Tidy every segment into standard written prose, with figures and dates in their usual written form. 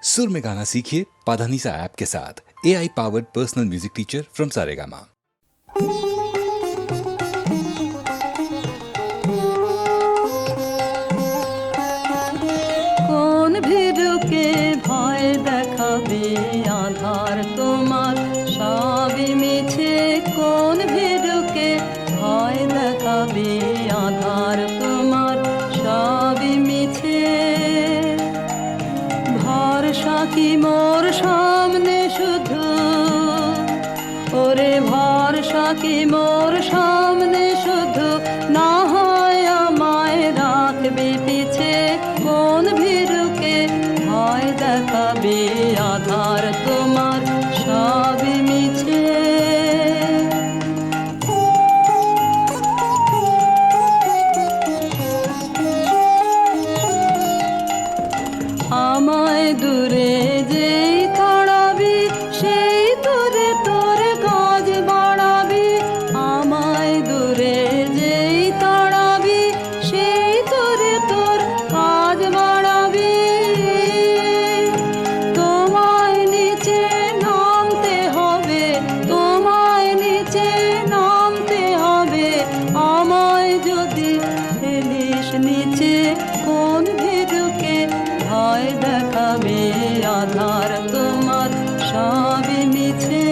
सुर में गाना सीखिए पाधानीसा ऐप के साथ। AI powered personal music teacher from Saregama. কোন ভীরুকে ভয় দেখাবে আধার তোমার সবই মিছে। কোন ভীরুকে ভয় দেখাবে আধার তোমার সবই মিছে। ভরসা কি মোর সামনে শুধু, ওরে ভরসা কি মোর সামনে শুধু, না হয় আমায় রাখবে পিছে। কোন ভীরুকে ভয় দেখাবে আধার তোমার সবই মিছে। আমায় দূরে যেই তাড়াবি সেই দূরে তোর কাজ বাড়াবি। আমায় দূরে যেই তাড়াবি সেই দূরে তোর কাজ বাড়াবি। তোমায় নিচে নামতে হবে, তোমায় নিচে নামতে হবে। আমায় যদি ফেলিস নিচে, কোন ভীরুকে ভয় দেখাবে আধার তোমার সবই মিছে।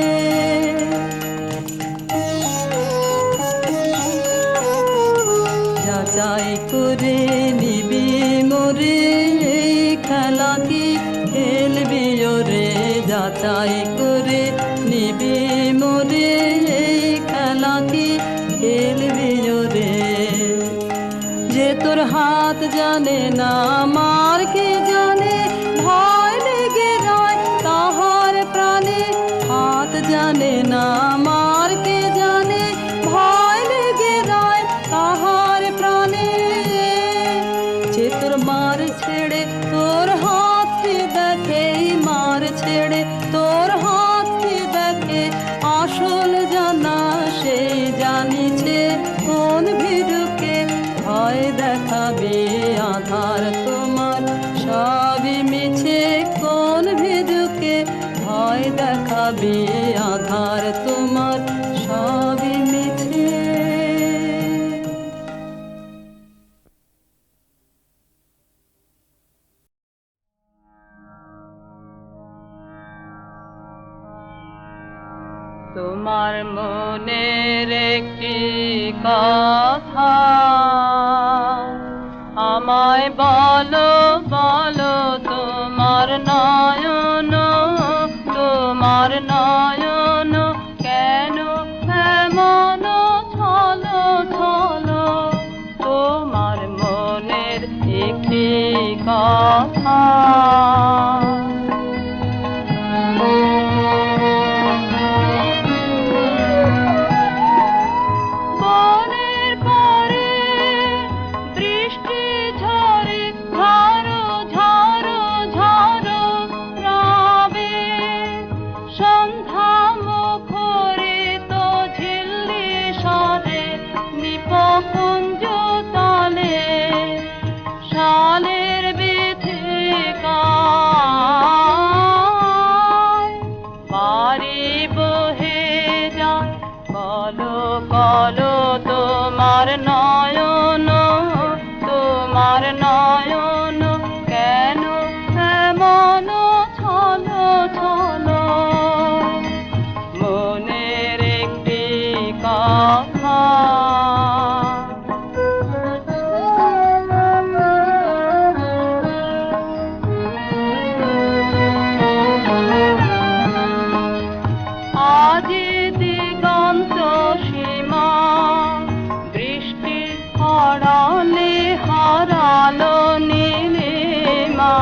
যাচাই করে নিবি মোরে, এই খেলা কি খেলবি ওরে। যাচাই করে নিবি মোরে, এই খেলা কি খেলবি ওরে। যে তোর হাত জানে না মার কে জানে, ভয় লেগে রয় তাহার প্রাণে। হাত জানে না মার কে জানে, ভয় লেগে রয় তাহার প্রাণে। যে তোর মার ছেড়ে তোর হাতকে দেখে, মার ছেড়ে তোর হাতকে দেখে, আসল জানা সেই জানিছে। কোন ভীরুকে ভয় দেখাবে আধার তোমার সবই মিছে। কোন ভীরুকে ভয় দেখাবে আধার তোমার সবই মিছে। তোমার মনের একটি কথা আমায় বলো বলো। তোমার নয়ন, তোমার নয়ন কেন এমন ছলো ছলো। তোমার মনের একটি কথা। বলো তোমার নয়ন, তোমার নয়ন কেন এমন ছলো ছলো। মনের একটি কথা। আজ দিগন্ত সীমা বৃষ্টি হারালে হারালো নীলিমা।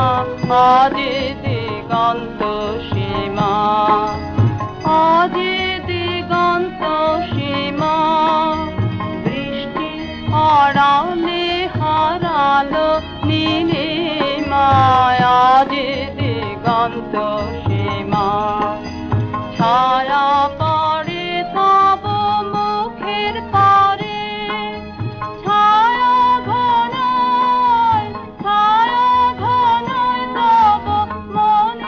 আজ দিগন্ত সীমা, আজ দিগন্ত সীমা বৃষ্টি হারালে হারালো নীলিমা। আজ দিগন্ত সীমা ছায়া পড়ে তব মুখের পারে। ছায়া ঘনায় তব মনে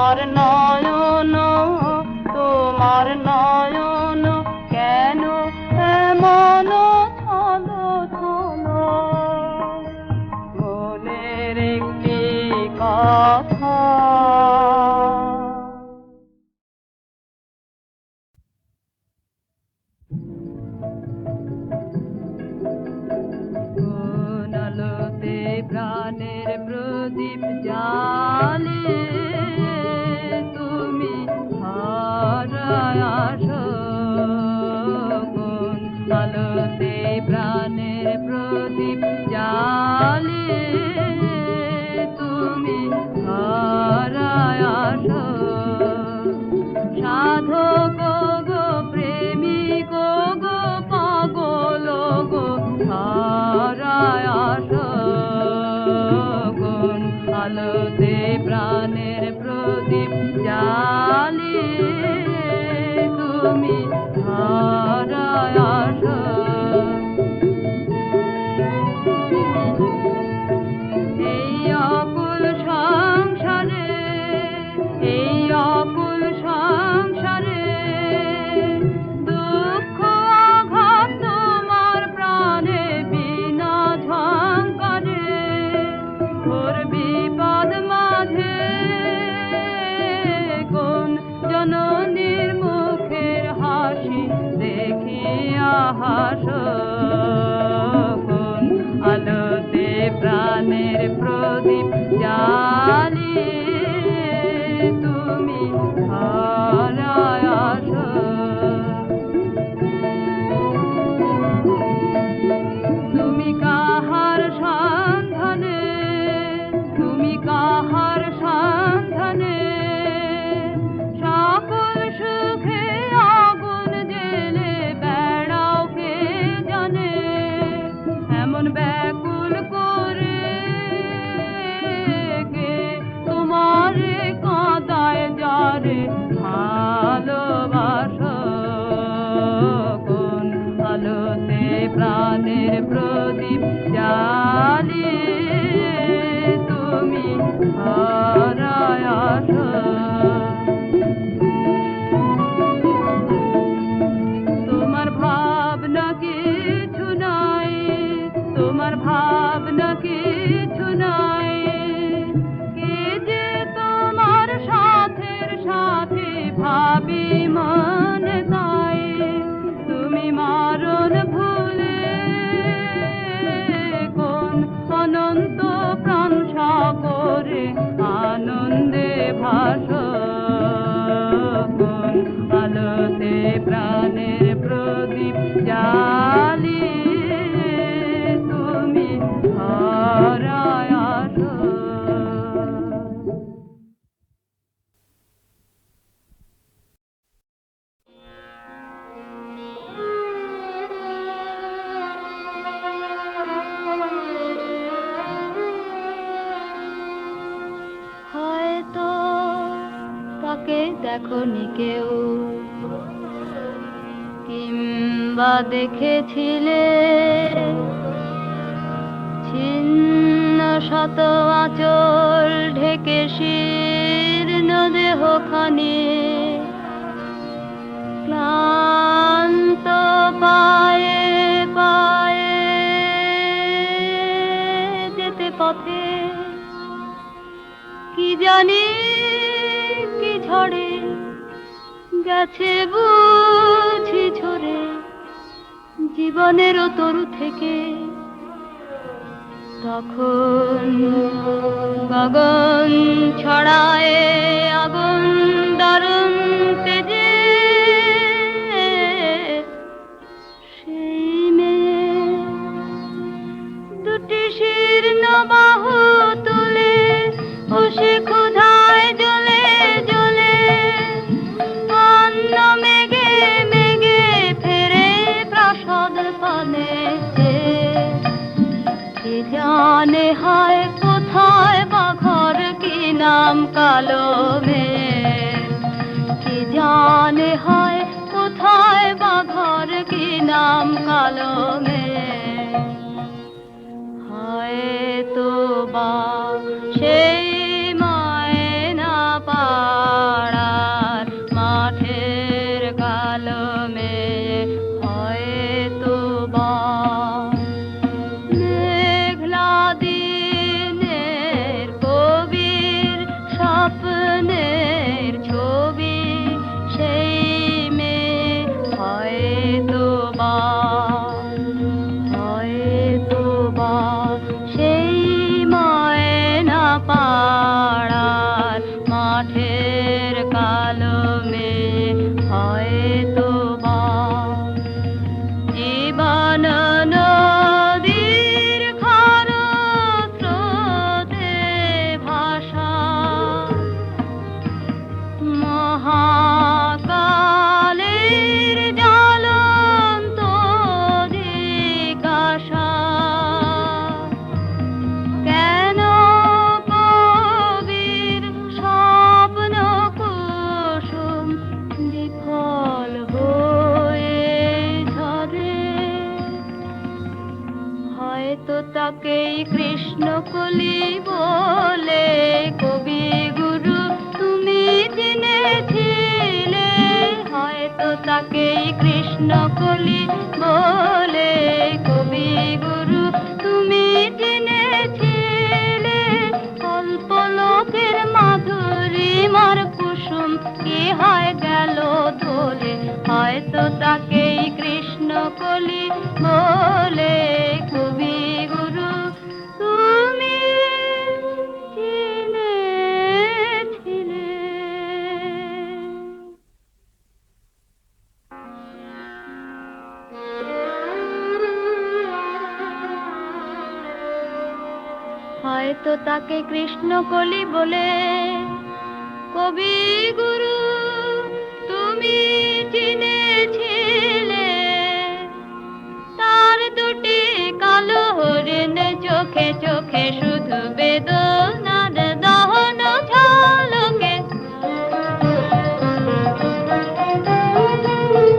তোমার নয়ন তোমার নয়ন কেন এমন ছলো ছলো মনের একটি কথা কোন আলোতে প্রাণের প্রদীপ জালে তুমি হারায় আসো কোন আলোতে প্রাণের প্রদীপ জালে তুমি হারায় আসো সাধক গো প্রেমিক গো পাগল গো হারায় আসো কোন আলোতে প্রাণের প্রদীপ জ্বালিয়ে তুমি হারায় আসো এই অকুল সংসারে এই অকুল সংসারে দুঃখ আঘাত তোমার প্রাণে বিনা ঝঙ্কারে ওর বিপদ মাঝে কোন জননীর মুখের হাসি দেখিয়া হাসো কোন আলোতে প্রাণের প্রদীপ জ্বালিয়ে তুমি হারায় আসো তুমি কাহার সন্ধানে তুমি কাহার সন্ধানে সকল সুখে আগুন জেলে বেড়াও কে জানে এমন ব্যাকুল করে কে তোমারে কাঁদায় যারে ভালোবাসো কোন আলোতে প্রাণের প্রদীপ জ্বালিয়ে তুমি হারায় আসো তোমার ভাবনা কিছু নাই তোমার ভাবনা কিছু নাই কে যে তোমার সাথের সাথে ভাবি মনে তাই তুমি মারণ ভুলে কোন অনন্ত প্রাণ সাগরে আনন্দে ভাসো কোন আলোতে প্রাণের প্রদীপ জ্বালিয়ে তুমি হারায় আসো হয়তো তাকে দেখনি কেউ কিংবা দেখেছিলে ছিন্ন শত আঁচল ঢেকে শীর্ণ দেহখানি ক্লান্ত পায়ে পায়ে যেতে পথে কি জানি কি ঝড়ে গেছে বুঝি ঝরে জীবনের তরু থেকে তখন গগন ছড়ায় আগুন দারুণ তেজে সেই মেয়ে দুটি শীর্ণ বাহু তুলে বসে ক্ষুধায় জ্বলে জ্বলে অন্ন মেঘে মেঘে ফেরে প্রাসাদ পানে কে জানে হায় কোথায় বা ঘর কি নাম কালো মেঘ কে জানে হায় কোথায় বা ঘর কি নাম কালো মেঘ হয়তো বা সেই মায়না পা মাঠের কালমে হয়তো বা জীবন নদীর খরস্রোতে ভাষা মহাকালের জ্বলন্ত জিজ্ঞাসা কেন কবির স্বপ্ন কুসুম বিফল হয়ে ঝরে হয়তো তাকেই কৃষ্ণকলি বলে কবি গুরু তুমি চিনেছিলে হয়তো তাকেই কৃষ্ণকলি বলে কবি গুরু তুমি চিনেছিলে অল্প লোকের মাধুরীমার কুসুম কি হয় গেল ধরে হয়তো তাকেই কৃষ্ণকলি বলে কবি গুরু তুমি চিনেছিলে হয়তো তাকে কৃষ্ণকলি বলে কবি গুরু তুমি চিনেছিলে তার দুটি কালো হরিণ চোখে চোখে শুধু বেদনার দহন ঝলকে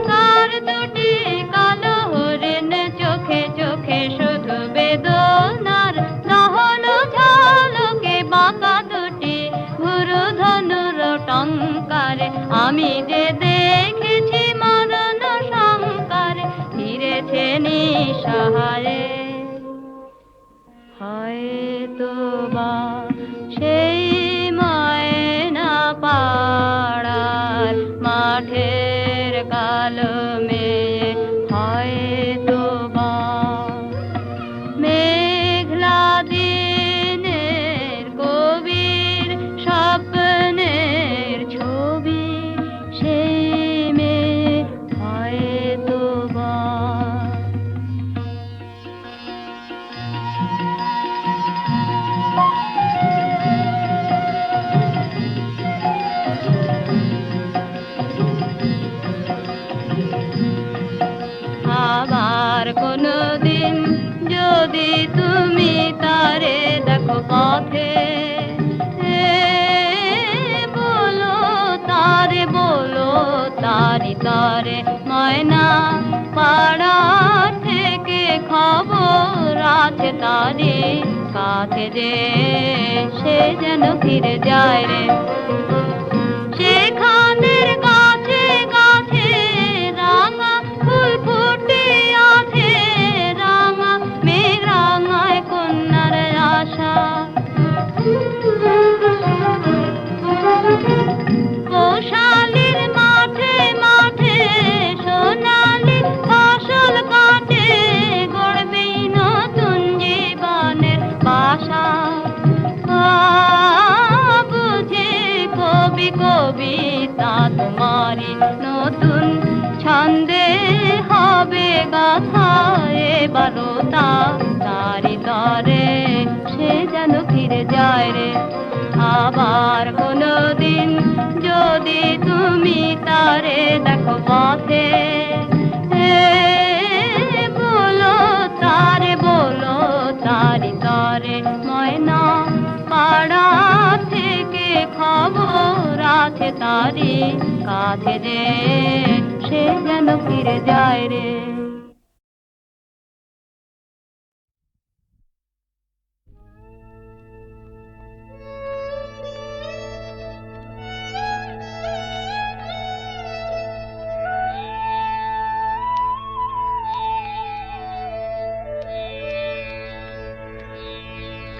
তার দুটি কালো হরিণ চোখে চোখে শুধু বেদনার দহন ঝলকে বাঁকা দুটি গুরু ধনুর টঙ্কারে আমি যে দেখেছি মরণ শঙ্কারে ফিরেছে নিঃসহারে হয়তো বা সেই ময়না পাড়ার মাঠের কালমে হয়তো বা মেঘলা দিনের কবির স্বপ্নের ছবি সেই মেয়ে হয়তো বা আবার কোনো দিন যদি তুমি তারে দেখো পথে বলো তারি তারে ময়না পাড়া থেকে খবর আছে তারি কাছে যে সে যেন ফিরে যায় রে সেখানের গাছে গাছে রাঙা ফুল ফুটে আছে রাঙা মেঘ রাঙায় কন্যার আশা গোশালির মাঠে মাঠে সোনালি ফসল কাটে গড়বেই নতুন জীবনের বাসা বুঝে কবি কবিতা তোমারি নতুন ছন্দে হবে গাথা এবারও তারি তরে সে যেন ফিরে যায় রে আবার কোনো দিন যদি তুমি তারে দেখো পথে বলো তারি তরে ময়না পাড়া থেকে খবর আছে তারি কাছে যে সে যেন ফিরে যায় রে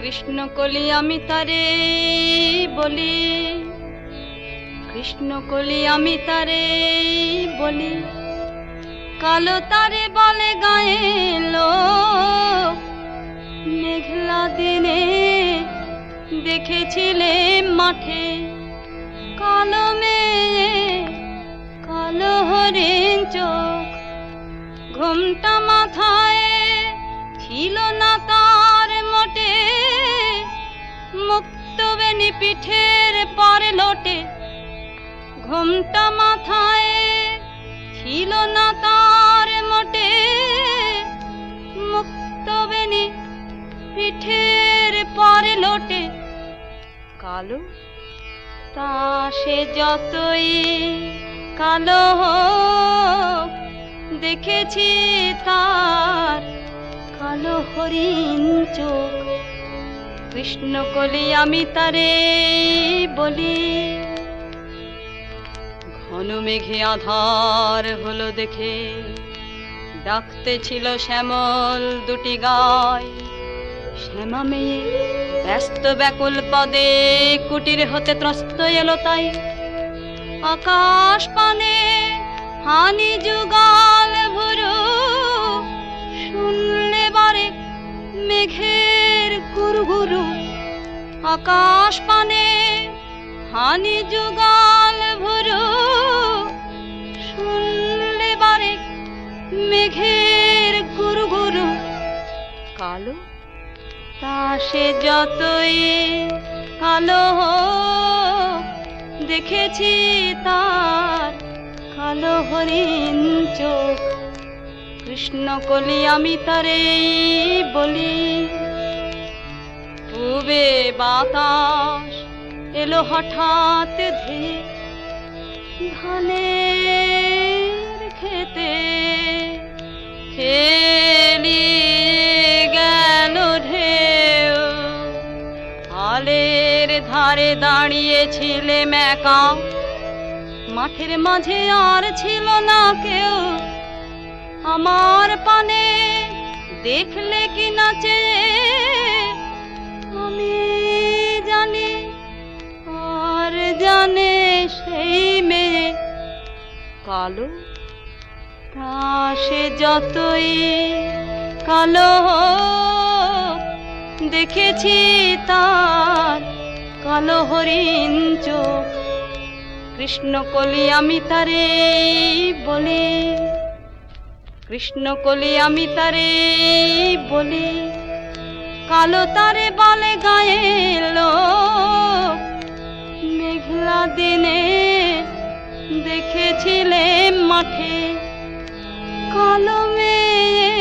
কৃষ্ণকলি আমি তারে বলি কৃষ্ণকলি আমি তারে বলি কালো তারে বলে গায়ের লোক মেঘলা দিনে দেখেছিলে মাঠে হরিণ চোখ। ঘুমটা মাথায় ছিল না তার মোটে, মুক্তবেণী পিঠের পরে লোটে। ঘুমটা মাথায় ছিল না তার মোটে, মুক্তবেণী পিঠের পরে লোটে। কালো তা সে যতই কালো হোক, দেখেছি তার কালো হরিণ চোখ। কৃষ্ণকলি আমি তারে বলি। ঘন মেঘে আধার হলো দেখে, ডাকতে ছিল শ্যামল দুটি গায়। শ্যামা মেয়ে ব্যস্ত ব্যাকুল পদে কুটির হতে ত্রস্ত এলো তাই। আকাশ পানে হানি যুগাল ভুরু, শুনলে বারে মেঘের গুরুগুরু। আকাশ পানে হানি যুগাল ভুরু, শুনলে বারে মেঘের গুরুগুরু। কালো তা সে যতই কালো হোক, দেখেছি তার কালো হরিণ চোখ। কৃষ্ণকলি আমি তারে বলি। পূবে বাতাস এলো হঠাৎ ধেয়ে, ধানের খেতে খেলি গেল ঢেউ। আলের ধারে দাঁড়িয়েছিলে একা, মাঠের মাঝে আর ছিল না কেউ। আমার পানে দেখলে কি নাচে, আমি জানি আর জানে সেই মেয়ে। কালো তা সে যতই কালো হোক, দেখেছি তার কালো হরিণ চোখ। কৃষ্ণকলি আমি তারে বলি। কৃষ্ণকলি আমি তারে বলি। কালো তারে বলে গায়ে লোক, মেঘলা দিনে দেখেছিলেন মাঠে। কালো মেয়ে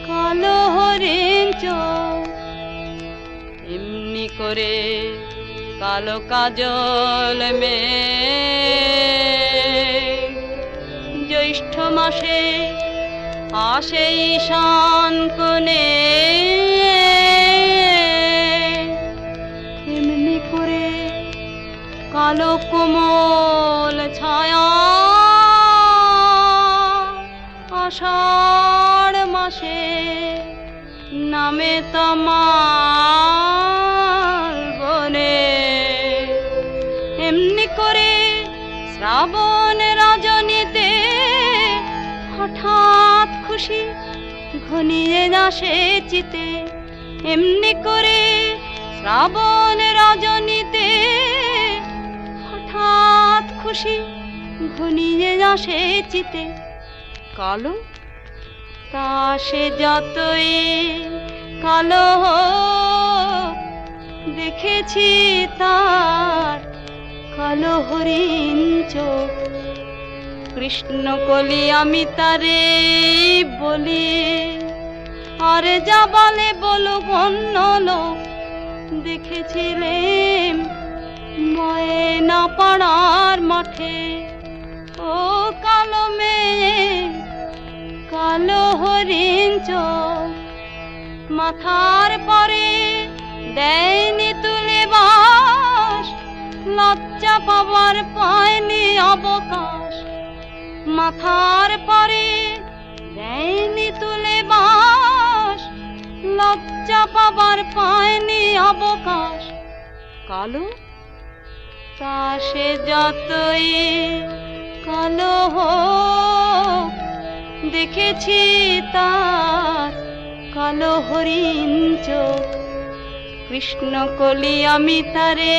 কালো হরিণ চোখ। এমনি করে কালো কাজল মেয়ে জ্যৈষ্ঠ মাসে আসে ঈশান কোণে। এমনি করে কালো কোমল ছায়া আষাঢ় মাসে নামে তমাল বনে। এমনি করে শ্রাবণ রজনীতে হঠাৎ খুশি ঘনিয়ে আসে চিতে। এমনি করে শ্রাবণ রজনীতে হঠাৎ খুশি ঘনিয়ে আসে চিতে। কালো তা সে যতই কালো হোক, দেখেছি তার কালো হরিণ চোখ। কৃষ্ণকলি আমি তারে বলি। আর যা বলে বলুক অন্য লোক, দেখেছিলেন ময়না পাড়ার মাঠে। ও কালো মেয়ে কালো হরিণ চোখ, মাথার পরে দেয়নি তুলে বাস, লজ্জা পাবার পায়নি অবকাশ। মাথার পরে দেয়নি তুলে বাস, লজ্জা পাবার পায়নি অবকাশ। কালো তা সে যতই কালো হোক, দেখেছি তার কালো হরিণ চোখ। কৃষ্ণকলি আমি তারে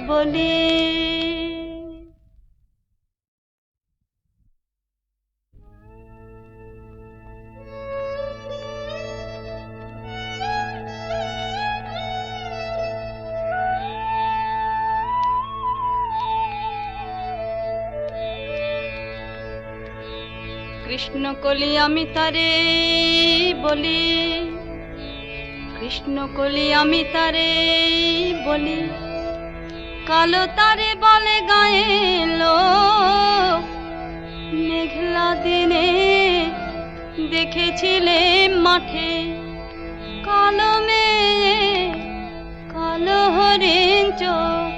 বলি। কৃষ্ণ কলি আমি তারে বলি, কৃষ্ণ কলি আমি তারে বলি, কালো তারে বলে গায়ে লোক। মেঘলা দিনে দেখেছিলে মাঠে, কালো মেয়ে কালো হরিণ চোখ।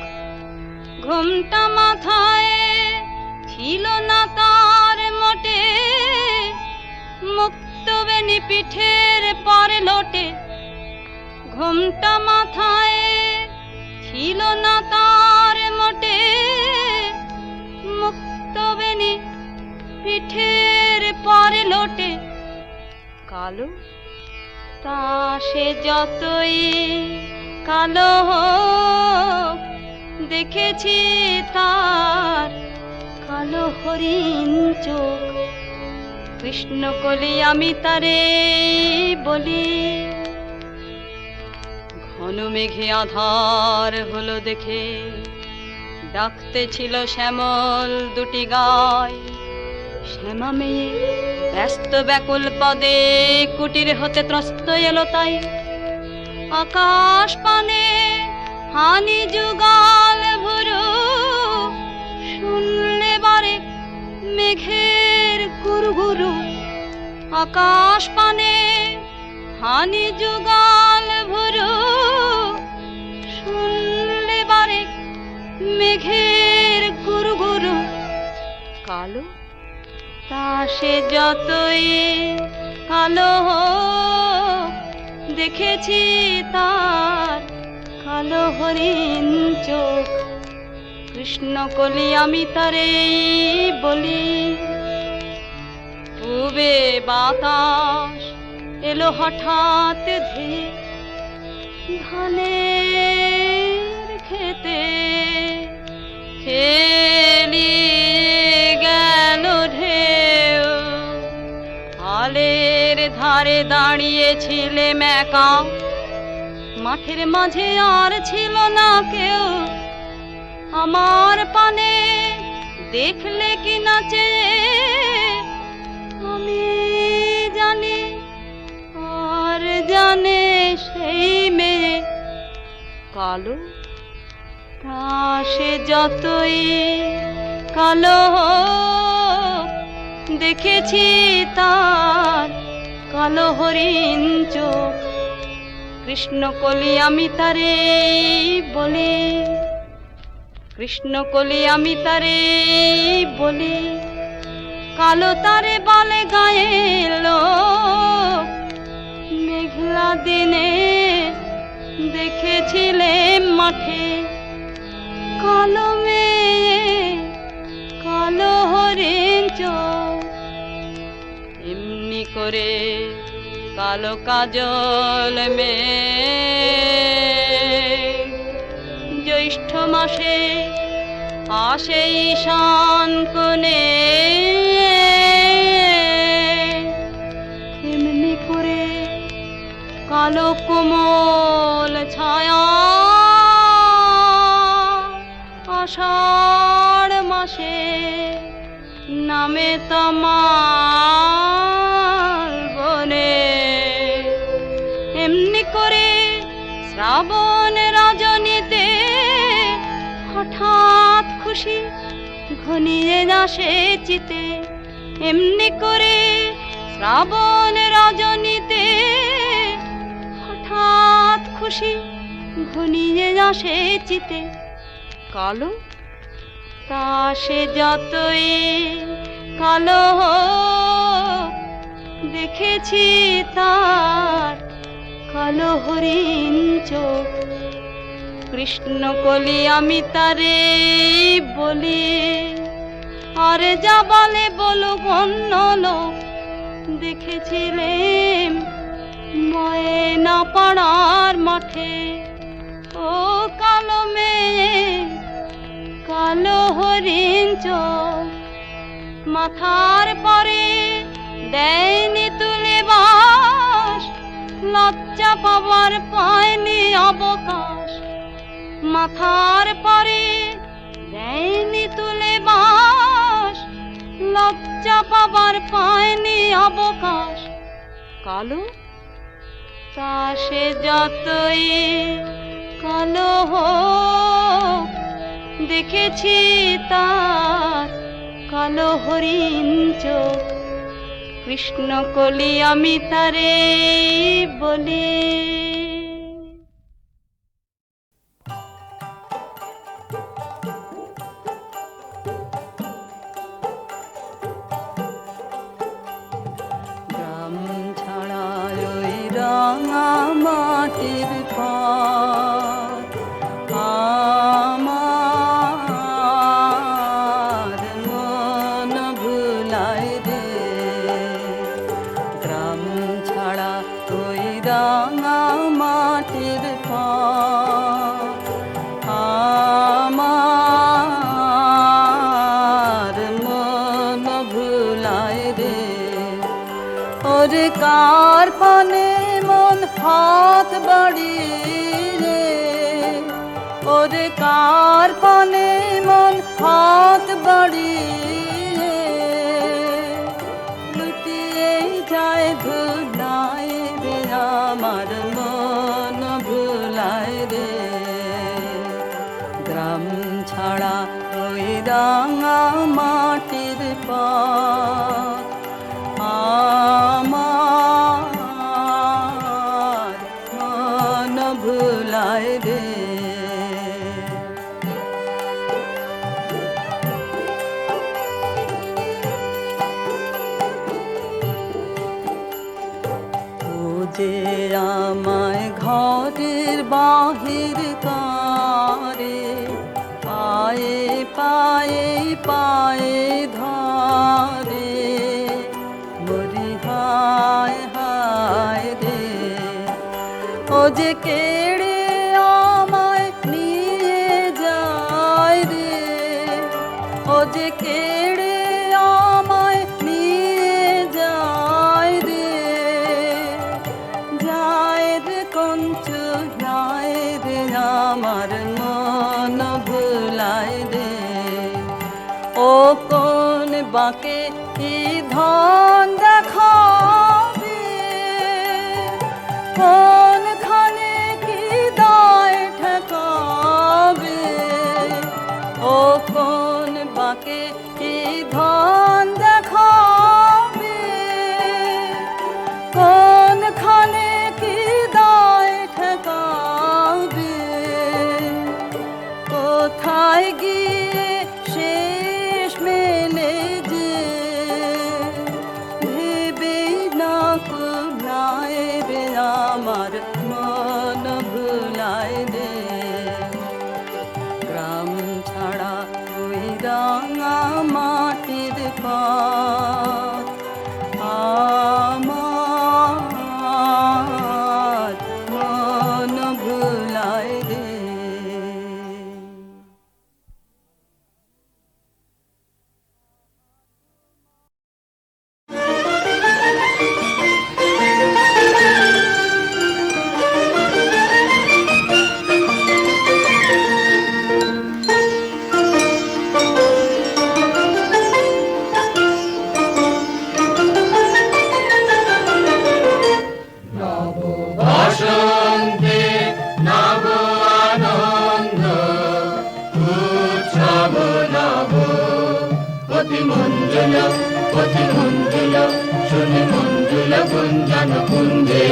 ঘুমটা মাথায় ছিল না তার মোটে, মুক্ত বেনি পিঠের পরে লোটে। ঘুমটা মাথায় ছিল না তার মোটে, মুক্ত বেনি পিঠের পরে লোটে। কালো তা সে যতই কালো হোক, দেখেছি তার কালো হরিণ চোখ। কৃষ্ণ কলি আমি তারে বলি। ঘন মেঘে আধার হলো দেখে, ডাকতে ছিল শ্যামল দুটি গায়। শ্যামা মেয়ে ব্যস্ত ব্যাকুল পদে কুটির হতে ত্রস্ত এলো তাই। আকাশ পানে হানি যুগাল ভুরু, শুনলে বারে মেঘের গুরুগুরু। আকাশ পানে হানি যুগাল ভুরু, শুনলে বারে মেঘের গুরুগুরু। কালো তা সে যতই কালো হোক, দেখেছি তার কালো হরিণ চোখ। কৃষ্ণ কলি আমি তারে বলি। পূবে বাতাস এলো হঠাৎ ধেয়ে, ধানের খেতে খেলি গেল ঢেউ। আলের ধারে দাঁড়িয়েছিলে একা, মাঠের মাঝে আর ছিল না কেউ। আমার পানে দেখলে কি নাচে, আমি জানি আর জানে সেই মেয়ে। কালো তা সে যতই কালো হোক, দেখেছি তার কালো হরিণ চোখ। কৃষ্ণ কলি আমি তারে বলি, কৃষ্ণ কলি আমি তারে বলি, কালো তারে বলে গায়ে লোক। মেঘলা দিনে দেখেছিলে মাঠে, কালো মেয়ে কালো হরিণ চোখ। এমনি করে কালো কাজল মেয়ে জ্যৈষ্ঠ মাসে আসে ঈশান কোণে। এমনি করে কালো কোমল ছায়া আষাঢ় মাসে নামে তমাল বনে। এমনি করে শ্রাবণ রজনীতে হঠাৎ খুশি ঘনিয়ে আসে চিতে। এমনি করে শ্রাবণ রজনীতে হঠাৎ খুশি ঘনিয়ে আসে চিতে। কালো তা সে যতই কালো হোক, দেখেছি তার কালো হরিণ চোখ। কৃষ্ণ কলি আমি তারে বলি। আর যা বলে বলুক অন্য লোক, দেখেছিলেন ময়না পাড়ার মাঠে। ও কালো মেয়ে কালো হরিণ চোখ, মাথার পরে দেয়নি তুলে বাস, লজ্জা পাবার পায়নি অবকাশ। মাথার পরে দেয়নি তুলে বাস, লজ্জা পাবার যাবার পায়নি অবকাশ, কালো তা সে যতই কালো হোক, দেখেছি তার কালো হরিণ চোখ। কৃষ্ণ কলি আমি তারে বলি। গ্রাম ছাড়া ওই রাঙা মাটির পথ আমার মন ভুলায় রে। গ্রাম ছাড়া ওই রাঙা মাটির পথ আমার মন ভুলায় রে। ওরে কার পানে মন হাত বাড়িয়ে, ওরে কার পানে মন হাত বাড়িয়ে, লুটিয়ে যায় ধুলায় রে আমার মন ভুলায় রে। গ্রাম ছাড়া ওই রাঙা মাটির পথ আমার মন ভুলায় রে। ও যে আমায় ঘরের বাহির করে, পায়ে পায়ে পায়ে ধরে, মরি হায় হায় রে। ও যে কেড়ে আমায় নিয়ে যায় রে, ও যে কেড়ে আমায় নিয়ে যায় রে। যায় রে কঞ্চু যায় রে আমার মন ভুলায় রে। ও কোন বাঁকে কি ধন দেখাবে, কোনখানে কি দায় ঠেকাবে। ও কোন বাঁকে কি ধন দেখাবে, কোনখানে কি দায় ঠেকাবে। কোথায় গিয়ে শেষ মেলে যে ভেবে না কুলায় রে আমার মন ভুলায় রে। গ্রাম ছাড়া ওই রাঙা মাটির পথ আমার মন ভুলায় রে। শুনি মঞ্জুল গুঞ্জন কুঞ্জে,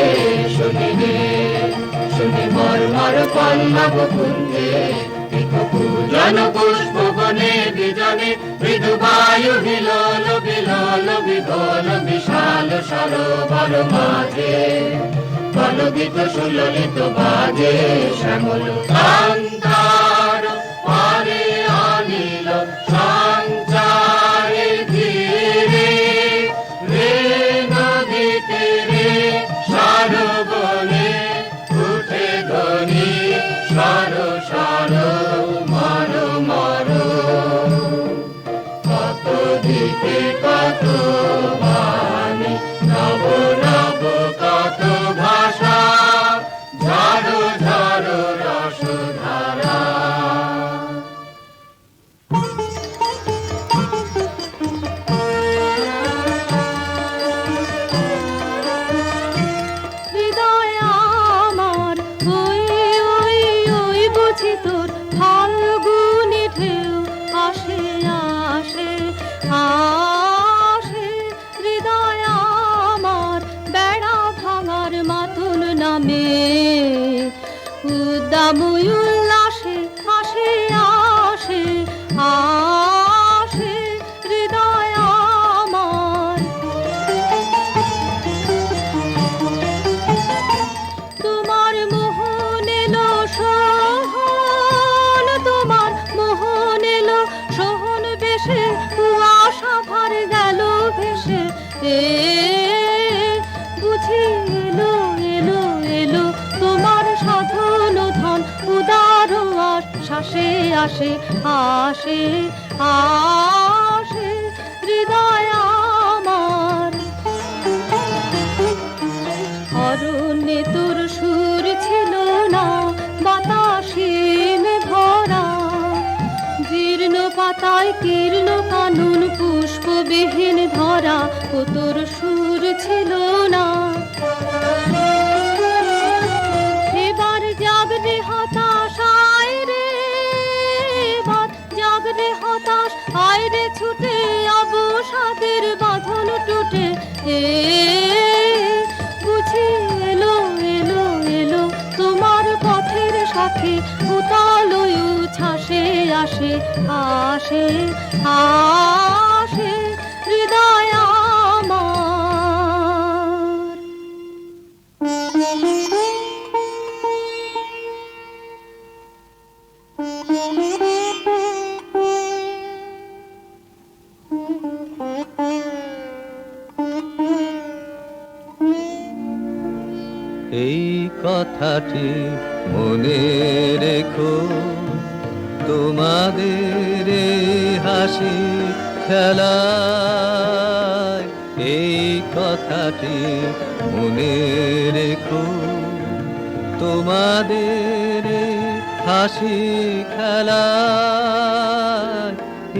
শুনি রে শুনি মর্মর পল্লব কুঞ্জে। পূজন পুষ্প বনে বিজনে, মৃদু বায়ু হিলোল বিলোল বিগোল বিশাল সরোবর মাঝে। কলবিত সুললিত বাজে শ্যামল কান্তার পারে আনিল সঞ্চারে ধীরে। রে নদীতে রে সরবনে উঠে ধ্বনি সর সর মর মর। কত দিকে কত বাণী, নব নব কত ভাষা, ঝাড়ো ঝাড়ো রসধারা। উলামুই উল্লাসে আসে আসে আসে হৃদয় আমার। তোমার মোহন এলো সোহন, তোমার মোহন এলো সোহন বেশে, কুয়াশা ভার গেল ভেসে। বুঝি এলো এলো এলো তোমার সাধন ধন, উদার আশ্বাসে আসে আসে আসে হৃদয় আমার। অরণ্যে তোর সুর ছিল না, বাতাসিনে ভরা, জীর্ণ পাতায় কীর্ণ কানন পুষ্পবিহীন ধরা, ও তোর সুর ছিল না। এবার জাগরে হতাশ আয় রে, এবার জাগরে হতাশ আয় রে ছুটে, অবসাদের বাঁধন টুটে। বুঝি এলো এলো এলো তোমার পথের সাথে, উতাল উচ্ছ্বাসে আসে আসে আসে হৃদয় আমার। এই কথাটি মনে রেখো, তোমাদের হাসি খেলায়। এই কথাটি মনে রেখো, তোমাদের হাসি খেলায়।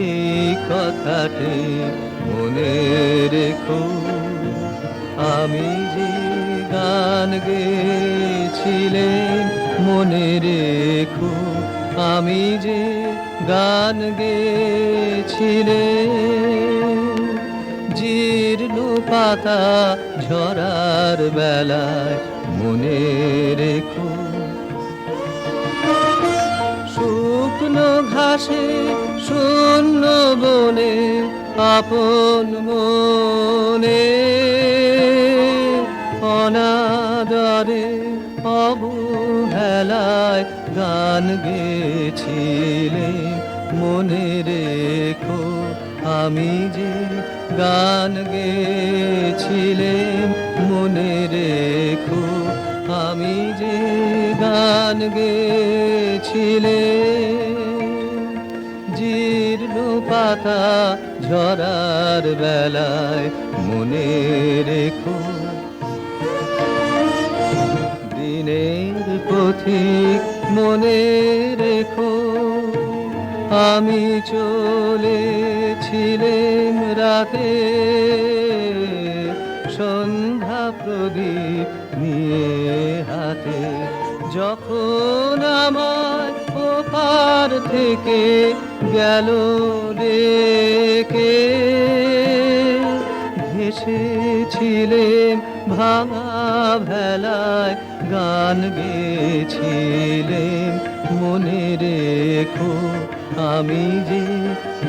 এই কথাটি মনে রেখো, আমি যে গান গেয়েছিলেন মনে রেখো, আমি যে গান গেয়েছিলেন। জীর্ণ পাতা ঝরার বেলায় মনে রেখো, শুকনো ঘাসে শূন্য বনে আপন মনে, অনাদরে অবহেলায় গান গেয়েছিলেন মনে রেখো, আমি যে গান গেয়েছিলেন মনে রেখো, আমি যে গান গেয়েছিলেন। জীর্ণ পাতা ঝরার বেলায় মনে রেখো, দিনের পথিক মনে রেখো, আমি চলেছিলাম রাতে সন্ধ্যা প্রদীপ নিয়ে হাতে। যখন আমার ওপার থেকে গেল ডেকে, ভেসেছিলেন ভাঙা ভেলায় গান গেয়েছিলেন মনে রেখো, আমি যে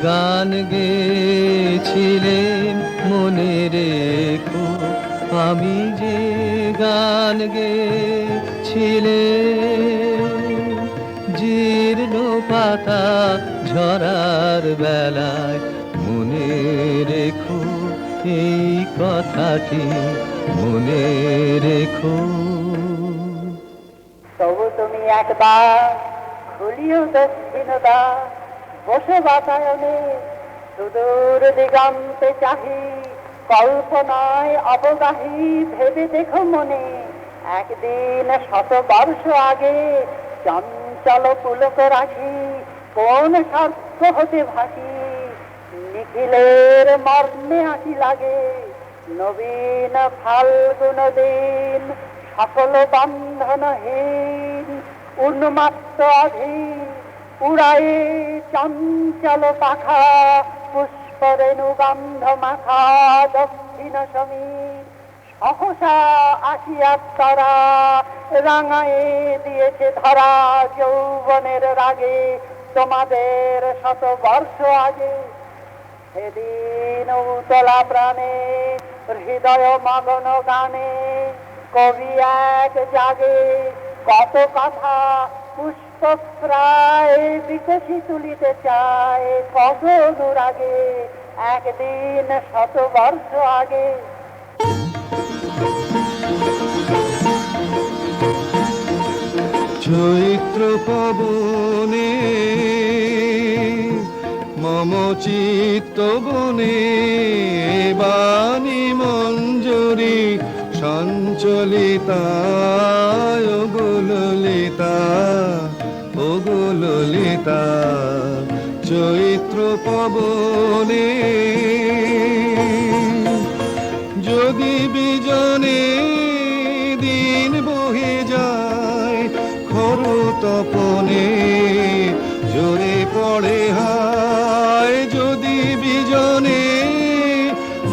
গান গেয়েছিলেন মনে রেখো, আমি যে গান গেয়েছিলেন। জীর্ণ পাতা ঝরার বেলায় মনে রেখো, এই কথাটি মনে রেখো। তবু তুমি একবার খুলিও দক্ষিণতা, বসে বাতায়নে সুদূর দিগন্তে চাহি, কল্পনায় অবগাহী ভেবে দেখো মনে, একদিন 100 বর্ষ আগে চঞ্চল পুলক রাখি, কোন স্বার্থ হতে ভাসি, নিখিলের মর্মে আঁকি লাগে নবীন ফাল্গুন দিন, সকল বন্ধনহীন উন্মাত্ত অধীন, উড়ায়ে চঞ্চল পাখা, পুষ্পরেণু গন্ধ মাখা দক্ষিণ সমীর, সহসা আসিয়া তারা রাঙায়ে দিয়েছে ধরা যৌবনের রাগে তোমাদের 100 বর্ষ আগে। সেদিন উতলা প্রাণে হৃদয় মগ্ন গানে কবি এক জাগে কত কথা পুষ্প প্রায় বিকশি তুলিতে চায় কত দূর আগে একদিন 100 বর্ষ আগে। চৈত্র পবনে মম চিত্ত বনে বাণী মঞ্জুরি সঞ্চলিতা ওগো ললিতা ওগো ললিতা। চৈত্র পবনে যদি বিজনে দিন বহে যায় খর তপনে জোরে পড়ে হায়। যদি বিজনে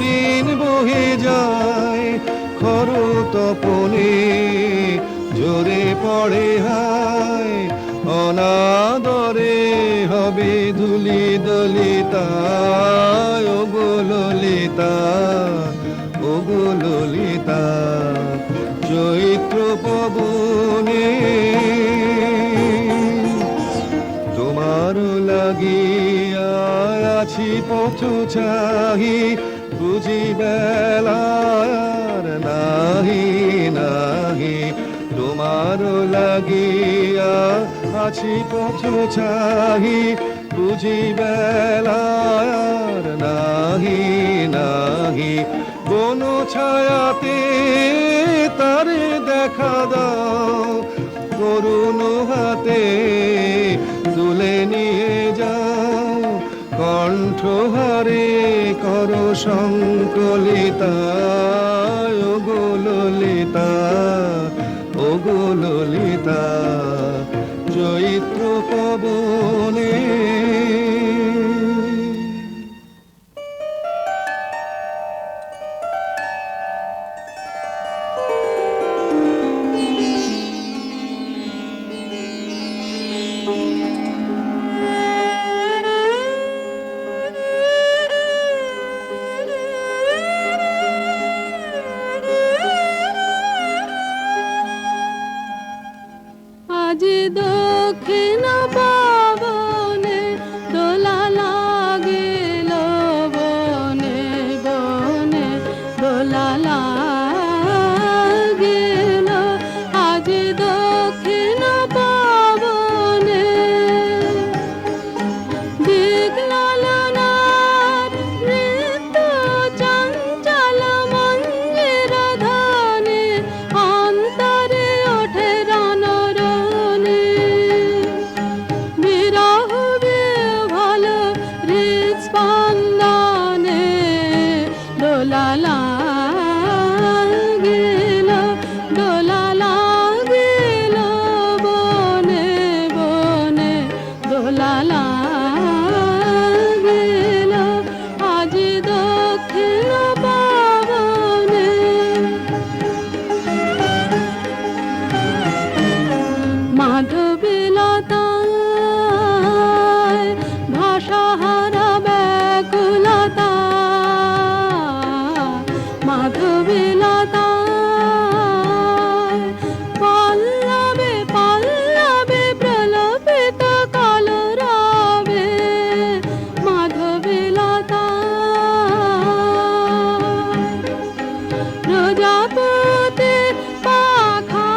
দিন বহে যায় খর তপনে জোরে পড়ে হায়। অনাদরে হবে ধুলি দলিতা ওগো ললিতা ওগো ললিতা। চৈত্র পবনে তোমার লাগিয়া আছি পথ চাহি বুঝি বেলার নাহি নাহি। তোমার লাগিয়া আছি পথ চাহি বুঝি বেলার নাহি নাহি। বন ছায়াতে তারে দেখা দাও করুণ হাতে তুলে নিয়ে যাও কণ্ঠহারে কর সংকলিতা ওগো ললিতা ওগো ললিতা। চৈত্র পবনে আজ দক্ষিণ পবনে দোলা লাগিল বনে বনে দোলা লাগিল। আজ দক্ষিণ পবনে দিক লালনার নৃত্য চঞ্চল মঞ্জের ধ্বনি অন্তরে ওঠে রণরণি। বিরহ বিহ্বল হৃৎস্পন্দনে দোলা লাগিল দোলা লাগিল বনে বনে দোলা লাগিল। আজ দক্ষিণ পবনে মাধবীলতায় ভাষাহারা ব্যাকুলতা। মাধবীলতায় পল্লবে পল্লবে প্রলোভিত কলরবে। মাধবীলতায় প্রজাপতি পাখায়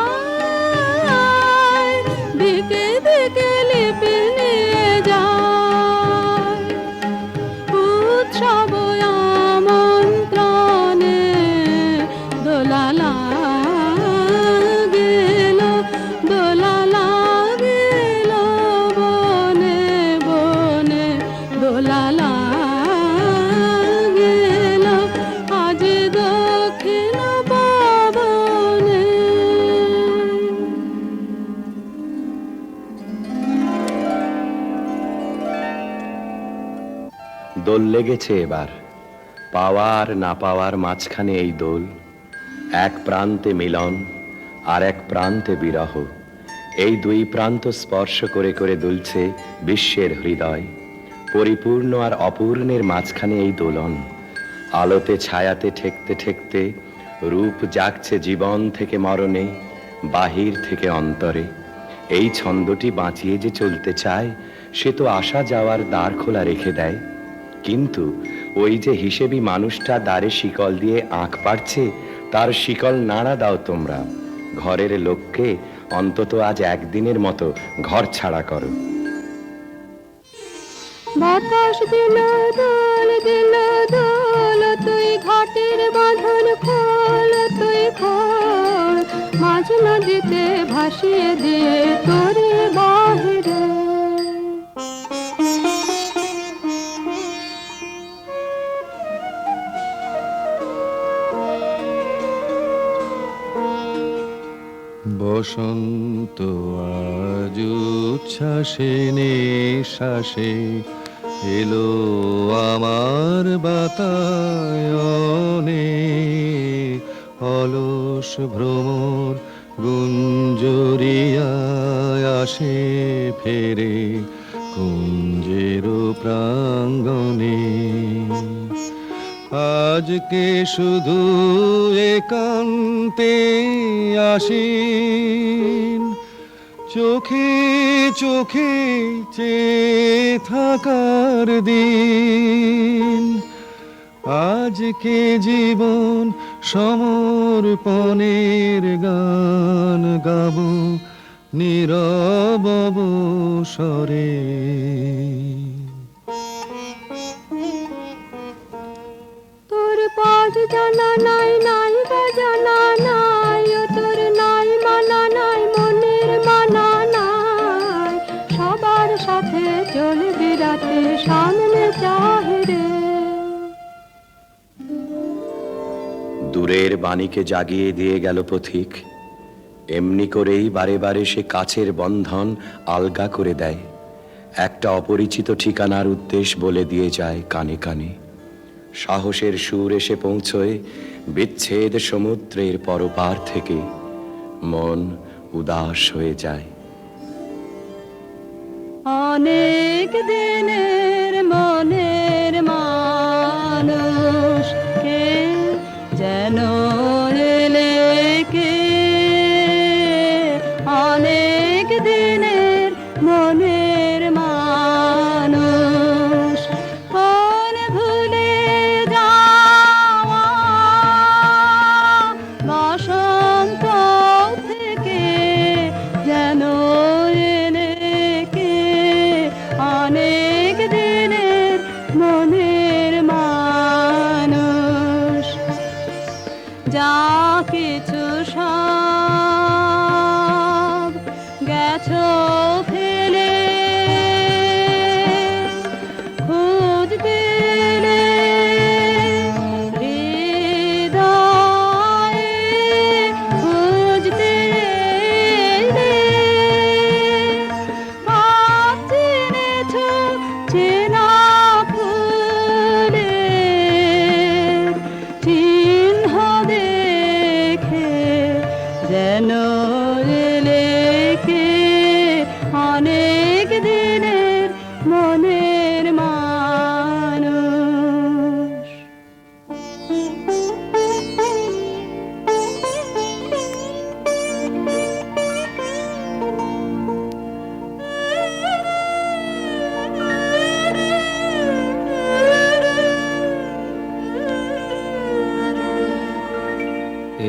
দিকে দিকে লিপি নিয়ে যায় উৎসব আমন্ত্রণে দোলা লাগিল দোলা লাগিল বনে বনে দোলা লাগিল। আজ দক্ষিণ পবনে দোল লেগেছে এবার, পাওয়ার না পাওয়ার মাঝখানে এই দোল। এক প্রান্তে মিলন আর এক প্রান্তে বিরহ। এই দুই প্রান্ত স্পর্শ করে করে দুলছে বিশ্বের হৃদয়। পরিপূর্ণ আর অপূর্ণের মাঝখানে এই দোলন। আলোতে ছায়াতে ঠেকতে ঠেকতে রূপ জাগছে জীবন থেকে মরণে, বাহির থেকে অন্তরে। এই ছন্দটি বাঁচিয়ে যে চলতে চায়, সে তো আসা যাওয়ার দ্বার খোলা রেখে দেয়। কিন্তু ওই যে হিসেবি মানুষটা দ্বারে শিকল দিয়ে আঁক পাড়ছে, তার শিকল নাড়া দাও তোমরা। ঘরের লোককে অন্তত আজ একদিনের মতো ঘর ছাড়া করো। বাতাস দিল দোল দিল দোল, তুই ঘাটের বাঁধন খোল, তুই খোল, মাঝ নদীতে ভাসিয়ে দিয়ে তোরে বাহিরে। বসন্ত আজ উচ্ছ্বাসে নিঃশ্বাসে এলো আমার বাতায়নে। অলস ভ্রমর গুঞ্জরিয়ায় আসে ফেরে কুঞ্জের প্রাঙ্গণে। আজকে শুধু একান্তে আসেন, চোখে চোখে চেয়ে থাকার দিন। আজকে জীবন সমর্পণের গান গাবো নীরব অবসরে। তোর পদ জানা নাই নাই বাজানা নাই, ও তোর নাই মানা নাই মনের মানা নাই। সবার সাথে চলবি রাতে সামনে চাহিরে। দূরের বাণীকে জাগিয়ে দিয়ে গেল পথিক। এমনি করেই বারে বারে সে কাছের বন্ধন আলগা করে দেয়। একটা অপরিচিত ঠিকানার উদ্দেশ্য বলে দিয়ে যায় কানে কানে। সাহসের সুর এসে পৌঁছয় বিচ্ছেদ সমুদ্রের পরপার থেকে। মন উদাস হয়ে যায়। অনেক দিনের মনের মানুষ কে যেন এলে কে। অনেক দিনের মনের মানুষ কোন ভুলে যাওয়া বসন্ত থেকে যেন এলে কে। অনেক দিনের মনের মানুষ যা কিছু সব গেছো ফেলে, খুঁজতে এলে হৃদয়ে, খুঁজতে এলে আজ চিনেছো চেনা ফুলের চিহ্ন দেখে যেন এলে কে। অনেক দিনের মনের মানুষ।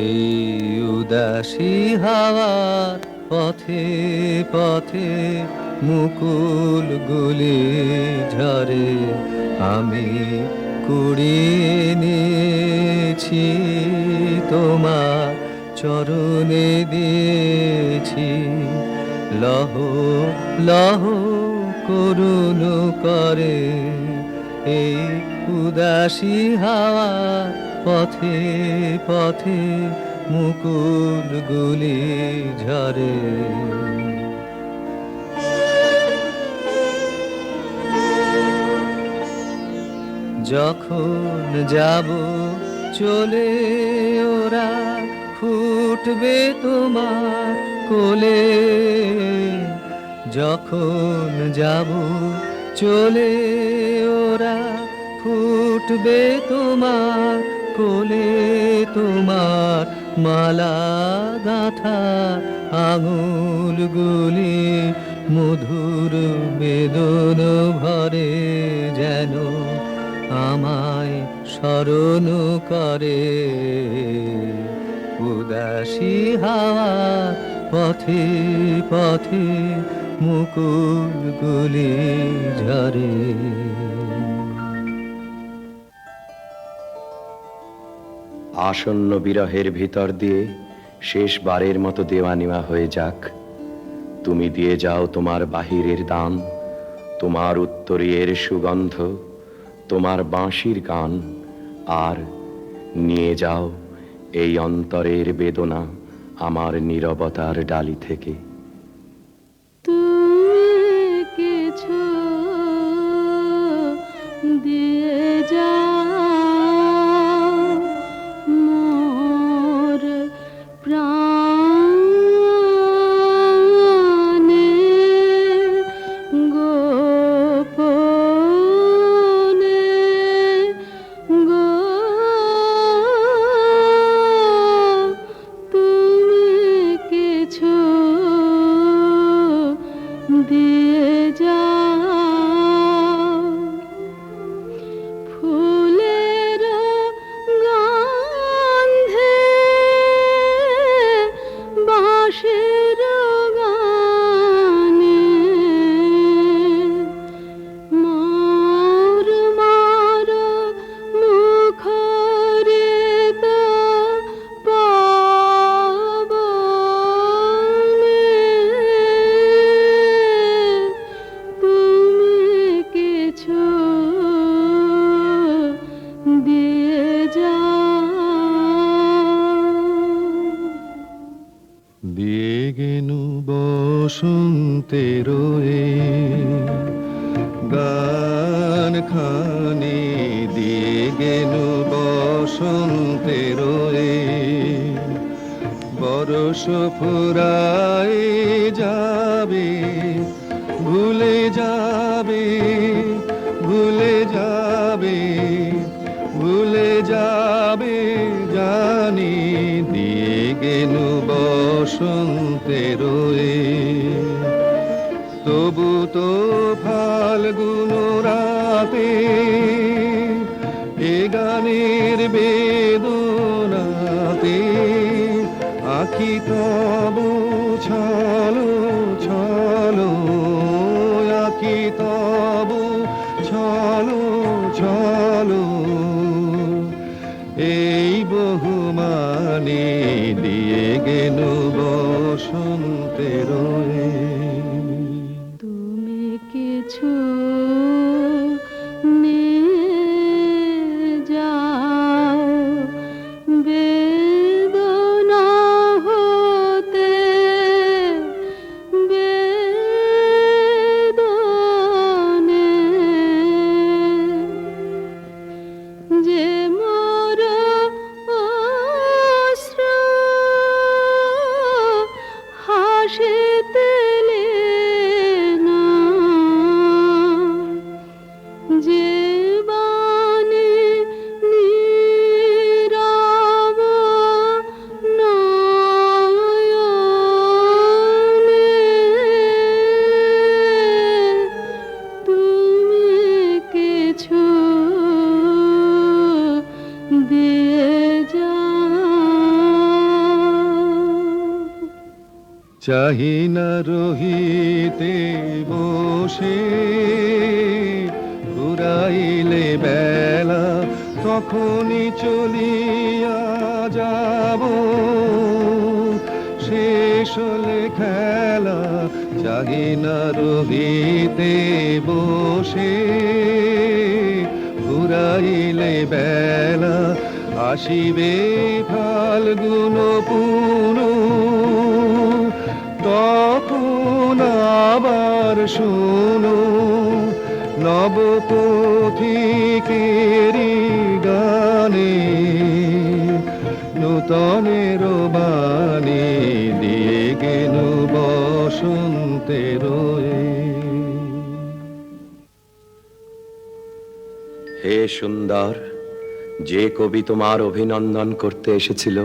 এই উদাসী হাওয়ার পথে পথে মুকুল গুলি ঝরে। আমি কুড়িয়ে নিয়েছি তোমার চরণে দিয়েছি। লহ লহ করুণ করে এই উদাসী হাওয়ার পথে পথে মুকুল গুলি ঝরে। যখন যাব চলে ওরা ফুটবে তোমার কোলে, যখন যাব চলে ওরা ফুটবে তোমার কোলে, তোমার মালা গাঁথা আঙুলগুলি মধুর বেদন ভরে যেন আমায় স্মরণ করে। উদাসী হাওয়া পথে পথে মুকুলগুলি ঝরে। আসন্ন বিরহের ভিতর দিয়ে শেষবারের মতো দেওয়া নেওয়া হয়ে যাক। তুমি দিয়ে যাও তোমার বাহিরের দান, তোমার উত্তরীয়ের সুগন্ধ, তোমার বাঁশির গান, আর নিয়ে যাও এই অন্তরের বেদনা আমার নীরবতার ডালি থেকে। তুমি কিছু দিয়ে যাও মোর প্রাণে, গোপনে গো, তুমি কিছু দিয়ে যাও। ফুলের গন্ধে বাঁশির গানে মোর মার মুখরিত পাবনে, তুমি কিছু দিয়ে যাও। দিয়ে গেনু বসন্তের গান খানি, দিয়ে গেনু বসন্তের বরস ফুরাই যাবে, ভুলে যাবে, ভুলে যাবে, ভুলে যাবে জানি, দিয়ে গেনু বসন্তের তবু তো ফাল্গুন রাতে এ গানের বেদনাতে আঁকি তবু ছলো ছলো, আঁকি তবু ছলো ছলো, এই বহুমানে দিয়ে গেনু বসন্তের। তুমি কিছু নিয়ে যাও বেদনা হতে, বেদনে যে মোর অশ্রু হাসিতে না, যে বাণী নীরব নয়নে তুমি কিছু দিয়ে যাও। চাহি না রহিতে বসে, ঘুরাইলে বেলা তখনই চলিয়া যাব, শেষ হলে খেলা। চাহি না রহিতে বসে, ঘুরাইলে বেলা আসিবে ফাল্গুন পুন, তখন আবার শোনো নবপথিকেরি গানে, নূতনের বাণী দিয়ে গেনু বসন্তের হে সুন্দর, যে কবি তোমার অভিনন্দন করতে এসেছিল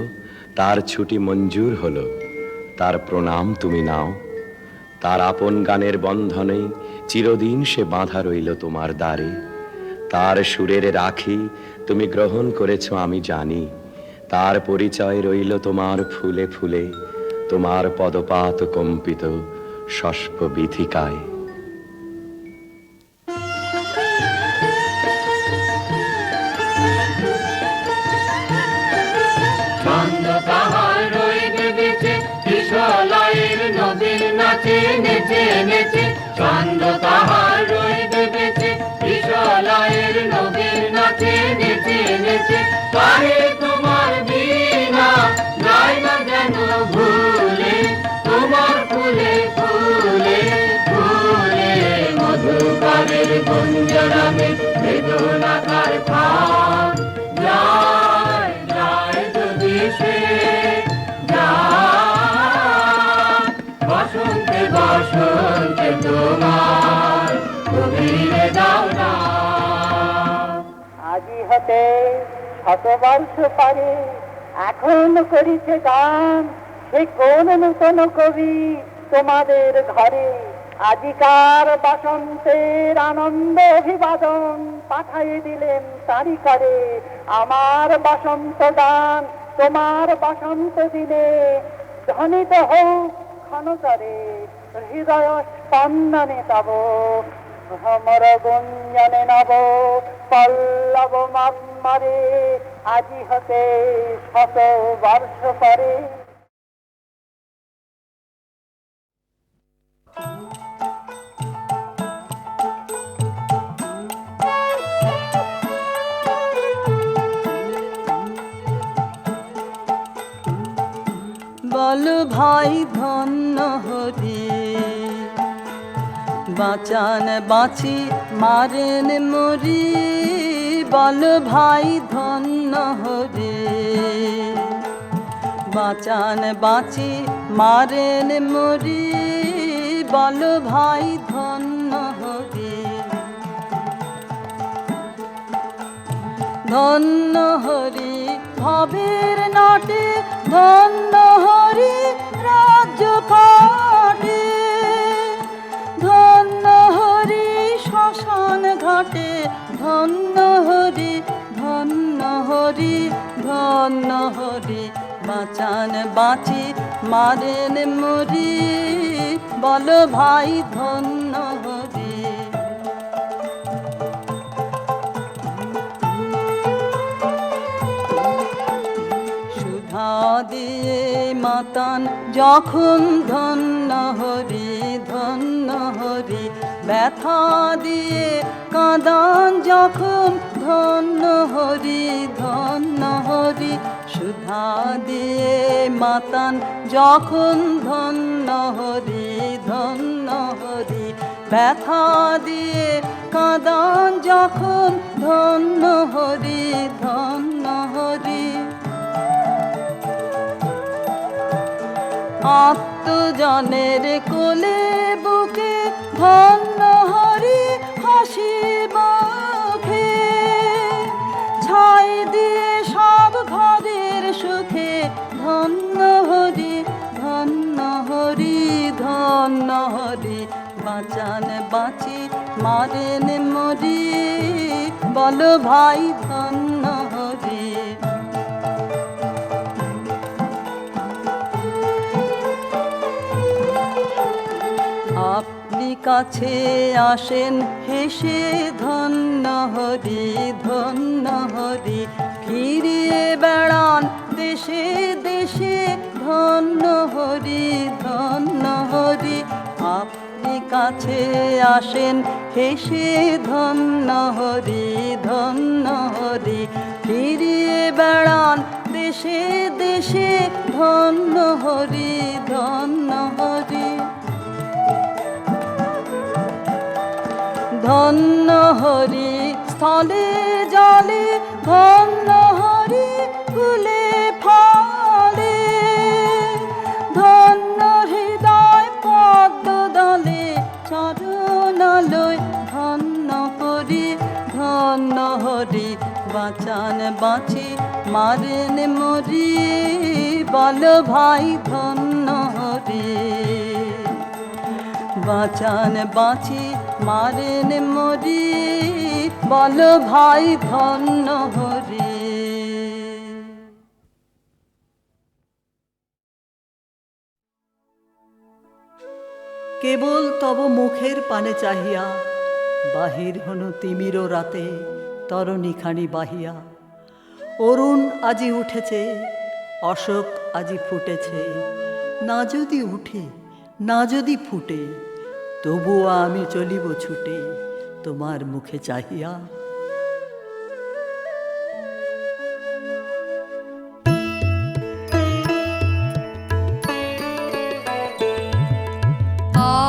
তার ছুটি মঞ্জুর হলো, তার প্রণাম তুমি নাও। তার আপন গানের বন্ধনে চিরদিন সে বাঁধা রইল তোমার দ্বারে। তার সুরের রাখি তুমি গ্রহণ করেছ আমি জানি, তার পরিচয় রইল তোমার ফুলে ফুলে, তোমার পদপাত কম্পিত শস্প বিথিকায়। ছন্দ তাহার রইবে বেঁচে, কিশলয়ের নবীন নাচে নেচে নেচে। ছন্দ তাহার রইবে বেঁচে, কিশলয়ের নবীন নাচে নেচে নেচে। পারে তোমার বীণা গায় না যেন ভুলে, তোমার ফুলে ফুলে ফুলে মধুকরের গুঞ্জরণে বেদনাকার ভাব যায় যায় যদি সে যায়। বসন্তে বসন্তে তোমার কবিরে দাও না। আজি হতে শতবর্ষ পরে এখন করিছে গান, সে কোন নূতন কবি তোমাদের ঘরে। আজিকার বসন্তের আনন্দ অভিবাদন পাঠাই দিলেন তারি করে। আমার বসন্ত গান তোমার বসন্ত দিনে ধ্বনিত হোক ক্ষণতরে, হৃদয় স্পন্দনে তব ভ্রমর গুঞ্জনে নব পল্লব মারে। আজি হতে শত বর্ষ পরে। বল ভাই ধন্য হরি, বাঁচান বাঁচি মারেন মরি। বল ভাই ধন্য হরি, বাঁচান বাঁচি মারেন মরি। বল ভাই ধন্য হরি, ধন্য হরি ভবের নাটে, ধন্য হরি রাজ্য পাটে। ধন্য হরি শ্মশান ঘাটে, ধন্য হরি ধন্য হরি ধন্য হরি। বাঁচান বাঁচি মারেন মরি, বল ভাই ধন্য হরি। সুধা দিয়ে মাতান যখন ধন্য হরি ধন্য হরি। ব্যথা দিয়ে কাঁদান যখন ধন্য হরি ধন্য হরি। সুধা দিয়ে মাতান যখন ধন্য হরি ধন্য হরি। ব্যথা দিয়ে কাঁদান যখন ধন্য হরি ধন্য হরি। আত্মজনের কোলে বুকে ধন্য হরি হাসি মুখে। ছাই দিয়ে সব ঘরের সুখে, ধন্য হরি ধন্য হরি ধন্য হরি। বাঁচান বাঁচি মারেন মরি, বল ভাই ধন্য হরি। আপনি কাছে আসেন হেসে, ধন্য হরি ধন্য হরি। ফিরিয়ে বেড়ান দেশে দেশে, ধন্য হরি ধন্য হরি। আপনি কাছে আসেন হেসে, ধন্য হরি ধন্য হরি। ফিরিয়ে বেড়ান দেশে দেশে, ধন্য হরি ধন্য হরি। ধন্য হরি স্থলে জলে, ধন্য হরি ফুলে ফলে। ধন্য হরি বাঁচান বাঁচি মারেন মরি বল ভাই ধন্য হরি বাঁচান বাঁচি মারেন মরি বল ভাই ধন্য হরি। কেবল তব মুখের পানে চাহিয়া বাহির হনু তিমির রাতে তরণীখানি বাহিয়া। অরুণ আজি উঠেছে, অশোক আজি ফুটেছে, না যদি উঠে না যদি ফুটে তবুও আমি চলিব ছুটে তোমার মুখে চাহিয়া।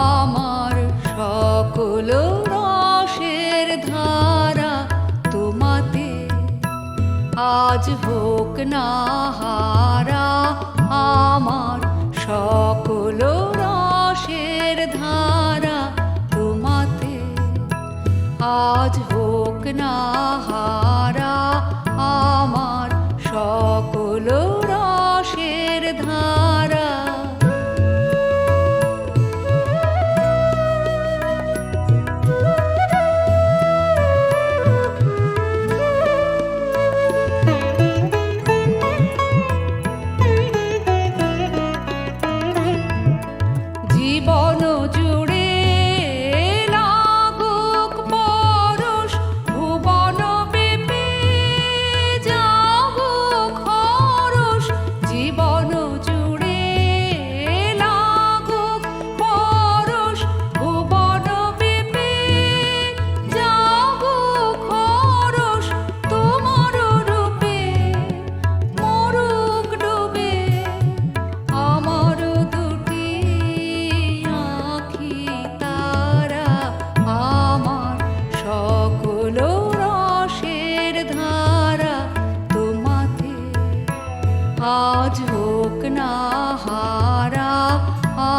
আমার সকল রসের ধারা তোমাতে আজ হোক না হারা। আমার সকল রসের ধারা তোমাতে আজ হোক না হারা। আমার সকল রসের ধারা জীবন জুড়ে লাগুক পরশ, ভুবন ব্যাপী যাগুক হরষ। জীবন জুড়ে লাগুক পরশ, ভুবন ব্যাপী যাগুক হরষ। তোমার রূপে মরুক ডুবে আমার দুটি আঁখি তারা। আমার সকল রসের ধারা তোমাতে আজ হোক না হারা।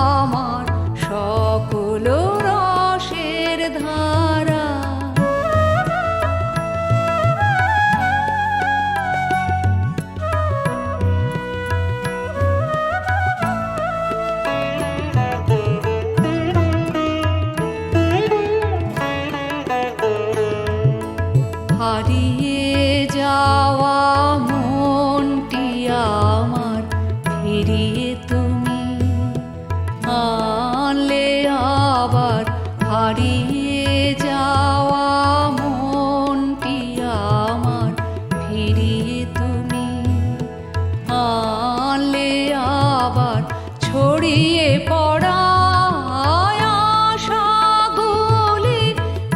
আমার সকল রসের ধারা হারিয়ে যাওয়া মনটি আমার ফিরিয়ে তুমি আনলে আবার। হারিয়ে যাওয়া মনটি আমার ফিরিয়ে তুমি আনলে আবার। ছড়িয়ে পড়া আশাগুলি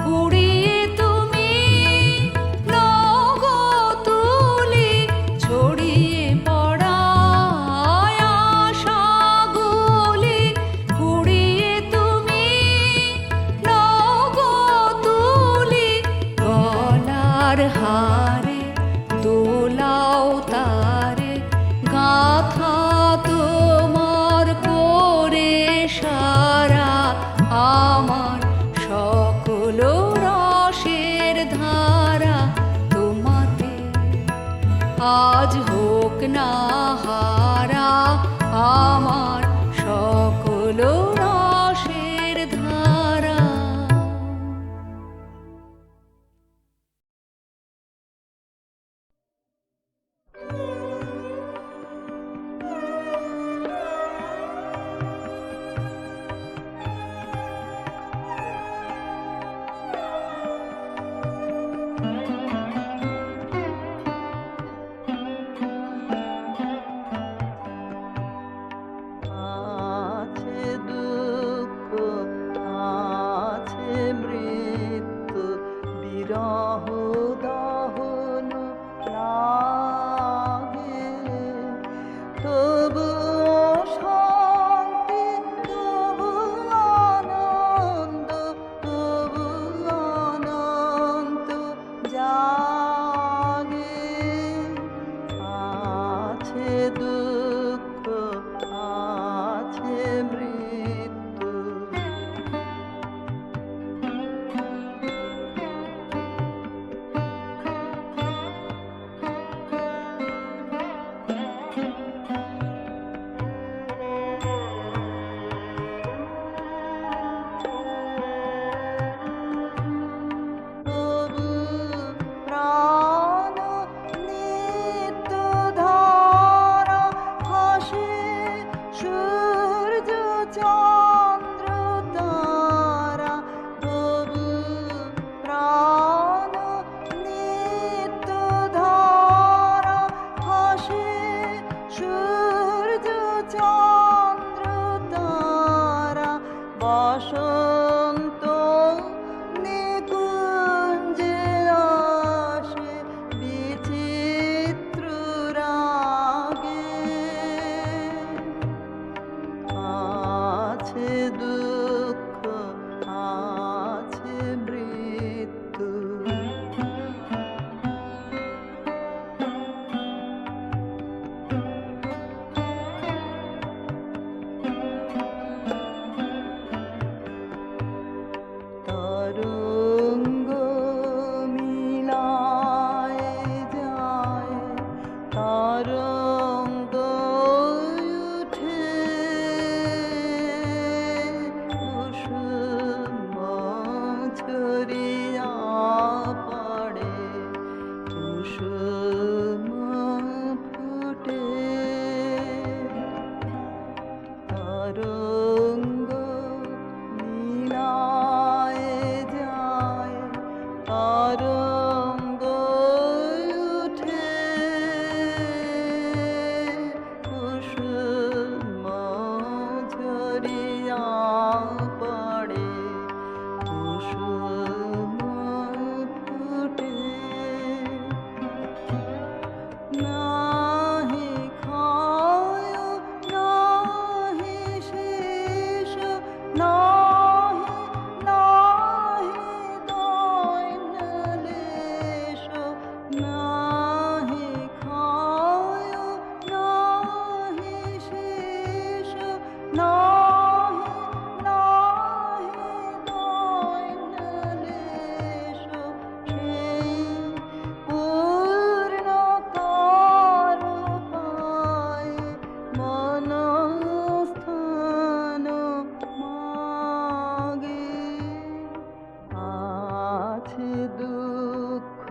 কুড়িয়ে তুমি লগো তুলি। ছড়িয়ে পড়া আশাগুলি কুড়িয়ে তুমি লগো তুলি। গলার হারে দোলাও তারে গাথা তোমার করে সারা। আমার সকল রসের ধারা তোমাতে আজ হোক না হারা। আমার সকল রসের ধারা আছে দুঃখ আছে মৃত্যু বিরহ দহন লাগে তবু শান্তি তবু আনন্দ তবু অনন্ত জাগে। আছে দুঃখ আছে মৃত্যু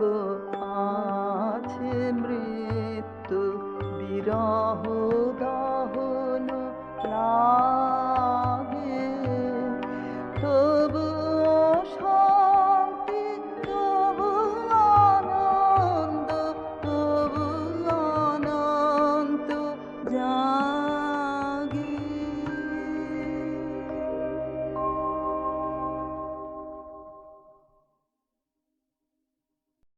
আছে মৃত্যু বিরহ